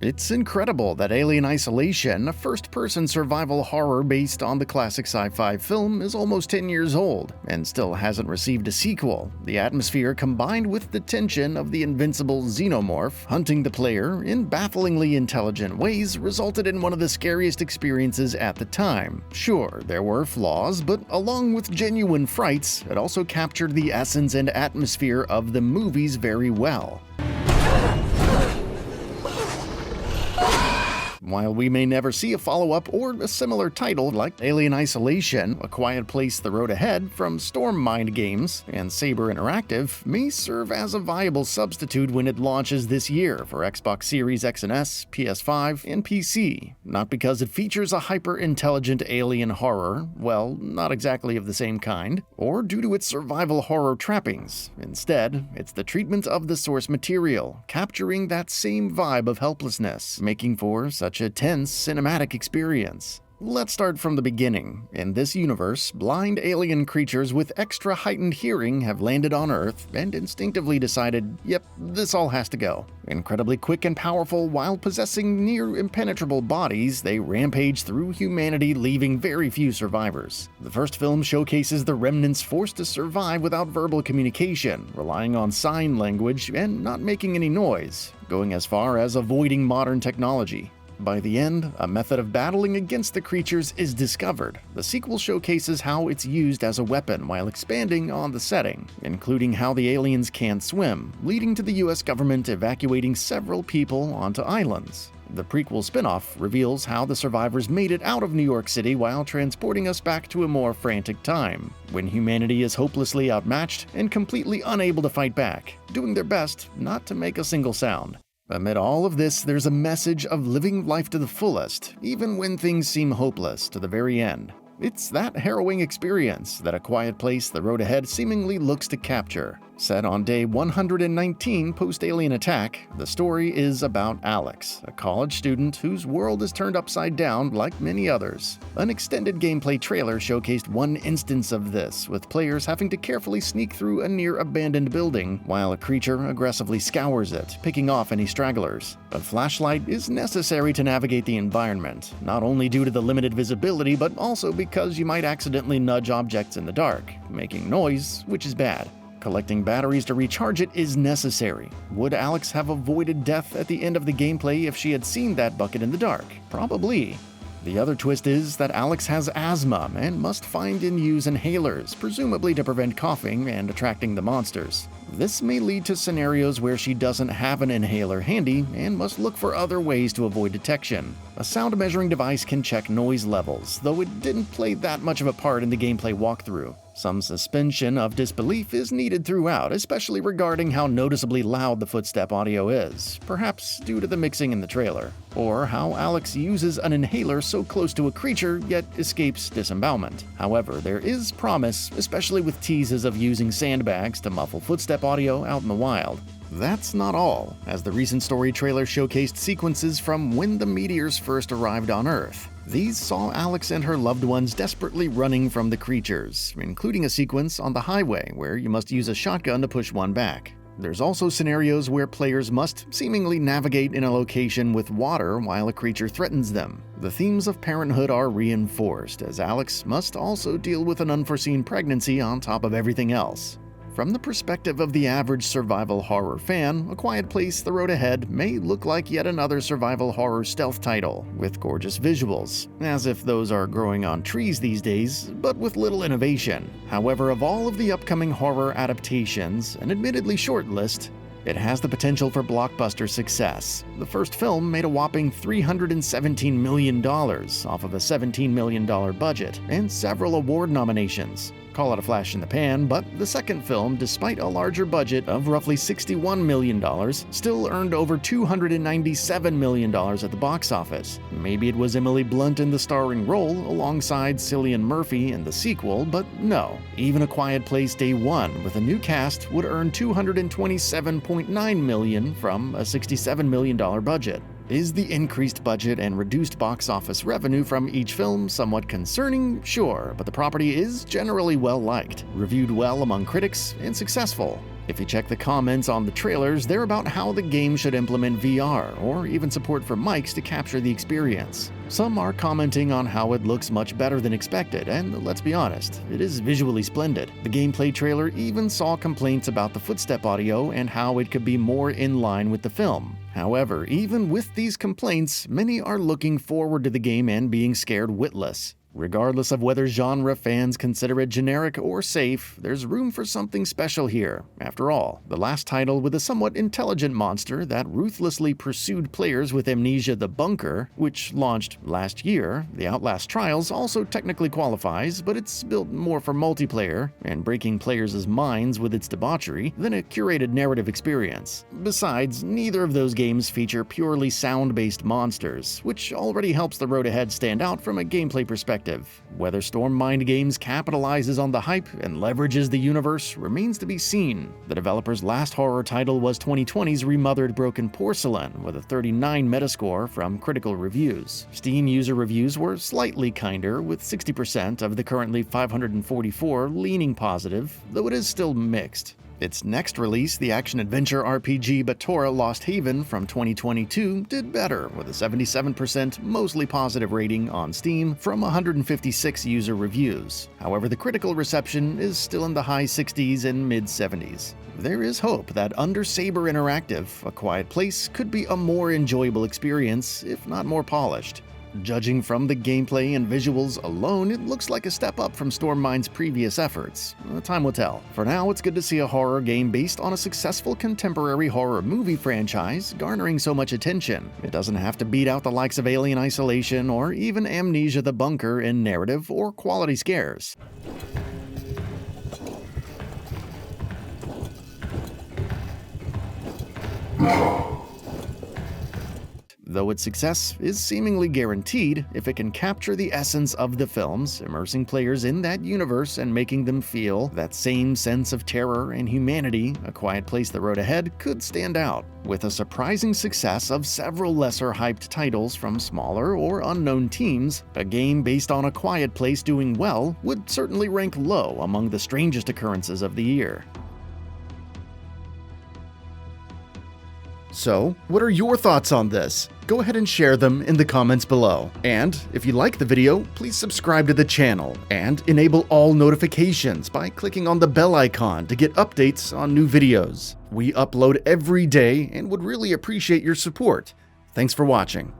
It's incredible that Alien Isolation, a first-person survival horror based on the classic sci-fi film, is almost 10 years old and still hasn't received a sequel. The atmosphere, combined with the tension of the invincible xenomorph hunting the player in bafflingly intelligent ways, resulted in one of the scariest experiences at the time. Sure, there were flaws, but along with genuine frights, it also captured the essence and atmosphere of the movies very well. While we may never see a follow-up or a similar title like Alien Isolation, A Quiet Place: The Road Ahead from Stormind Games and Saber Interactive may serve as a viable substitute when it launches this year for Xbox Series X and S, PS5, and PC. Not because it features a hyper-intelligent alien horror, well, not exactly of the same kind, or due to its survival horror trappings. Instead, it's the treatment of the source material, capturing that same vibe of helplessness, making for such a tense cinematic experience. Let's start from the beginning. In this universe, blind alien creatures with extra heightened hearing have landed on Earth and instinctively decided, yep, this all has to go. Incredibly quick and powerful while possessing near impenetrable bodies, they rampage through humanity, leaving very few survivors. The first film showcases the remnants forced to survive without verbal communication, relying on sign language and not making any noise, going as far as avoiding modern technology. By the end, a method of battling against the creatures is discovered. The sequel showcases how it's used as a weapon while expanding on the setting, including how the aliens can't swim, leading to the US government evacuating several people onto islands. The prequel spin-off reveals how the survivors made it out of New York City while transporting us back to a more frantic time, when humanity is hopelessly outmatched and completely unable to fight back, doing their best not to make a single sound. Amid all of this, there's a message of living life to the fullest, even when things seem hopeless to the very end. It's that harrowing experience that A Quiet Place: The Road Ahead seemingly looks to capture. Set on day 119 post-alien attack, the story is about Alex, a college student whose world is turned upside down like many others. An extended gameplay trailer showcased one instance of this, with players having to carefully sneak through a near-abandoned building while a creature aggressively scours it, picking off any stragglers. A flashlight is necessary to navigate the environment, not only due to the limited visibility but also because you might accidentally nudge objects in the dark, making noise, which is bad. Collecting batteries to recharge it is necessary. Would Alex have avoided death at the end of the gameplay if she had seen that bucket in the dark? Probably. The other twist is that Alex has asthma and must find and use inhalers, presumably to prevent coughing and attracting the monsters. This may lead to scenarios where she doesn't have an inhaler handy and must look for other ways to avoid detection. A sound measuring device can check noise levels, though it didn't play that much of a part in the gameplay walkthrough. Some suspension of disbelief is needed throughout, especially regarding how noticeably loud the footstep audio is, perhaps due to the mixing in the trailer, or how Alex uses an inhaler so close to a creature yet escapes disembowelment. However, there is promise, especially with teases of using sandbags to muffle footstep audio out in the wild. That's not all, as the recent story trailer showcased sequences from when the meteors first arrived on Earth. These saw Alex and her loved ones desperately running from the creatures, including a sequence on the highway where you must use a shotgun to push one back. There's also scenarios where players must seemingly navigate in a location with water while a creature threatens them. The themes of parenthood are reinforced, as Alex must also deal with an unforeseen pregnancy on top of everything else. From the perspective of the average survival horror fan, A Quiet Place: The Road Ahead may look like yet another survival horror stealth title, with gorgeous visuals, as if those are growing on trees these days, but with little innovation. However, of all of the upcoming horror adaptations, an admittedly short list, it has the potential for blockbuster success. The first film made a whopping $317 million off of a $17 million budget, and several award nominations. Call it a flash in the pan, but the second film, despite a larger budget of roughly $61 million, still earned over $297 million at the box office. Maybe it was Emily Blunt in the starring role alongside Cillian Murphy in the sequel, but no. Even A Quiet Place Day 1 with a new cast would earn $227.9 million from a $67 million budget. Is the increased budget and reduced box office revenue from each film somewhat concerning? Sure, but the property is generally well-liked, reviewed well among critics, and successful. If you check the comments on the trailers, they're about how the game should implement VR, or even support for mics to capture the experience. Some are commenting on how it looks much better than expected, and let's be honest, it is visually splendid. The gameplay trailer even saw complaints about the footstep audio and how it could be more in line with the film. However, even with these complaints, many are looking forward to the game and being scared witless. Regardless of whether genre fans consider it generic or safe, there's room for something special here. After all, the last title with a somewhat intelligent monster that ruthlessly pursued players with Amnesia: The Bunker, which launched last year, the Outlast Trials also technically qualifies, but it's built more for multiplayer and breaking players' minds with its debauchery than a curated narrative experience. Besides, neither of those games feature purely sound-based monsters, which already helps the road ahead stand out from a gameplay perspective. Whether Stormind Games capitalizes on the hype and leverages the universe remains to be seen. The developer's last horror title was 2020's remothered Broken Porcelain, with a 39 Metascore from critical reviews. Steam user reviews were slightly kinder, with 60% of the currently 544 leaning positive, though it is still mixed. Its next release, the action-adventure RPG Batora Lost Haven from 2022, did better, with a 77% mostly positive rating on Steam from 156 user reviews. However, the critical reception is still in the high 60s and mid-70s. There is hope that under Saber Interactive, A Quiet Place could be a more enjoyable experience, if not more polished. Judging from the gameplay and visuals alone, it looks like a step up from Stormind's previous efforts. Time will tell. For now, it's good to see a horror game based on a successful contemporary horror movie franchise garnering so much attention. It doesn't have to beat out the likes of Alien Isolation or even Amnesia: The Bunker in narrative or quality scares. Though its success is seemingly guaranteed if it can capture the essence of the films, immersing players in that universe and making them feel that same sense of terror and humanity, A Quiet Place: The Road Ahead could stand out. With a surprising success of several lesser hyped titles from smaller or unknown teams, a game based on A Quiet Place doing well would certainly rank low among the strangest occurrences of the year. So, what are your thoughts on this? Go ahead and share them in the comments below. And if you like the video, please subscribe to the channel and enable all notifications by clicking on the bell icon to get updates on new videos. We upload every day and would really appreciate your support. Thanks for watching.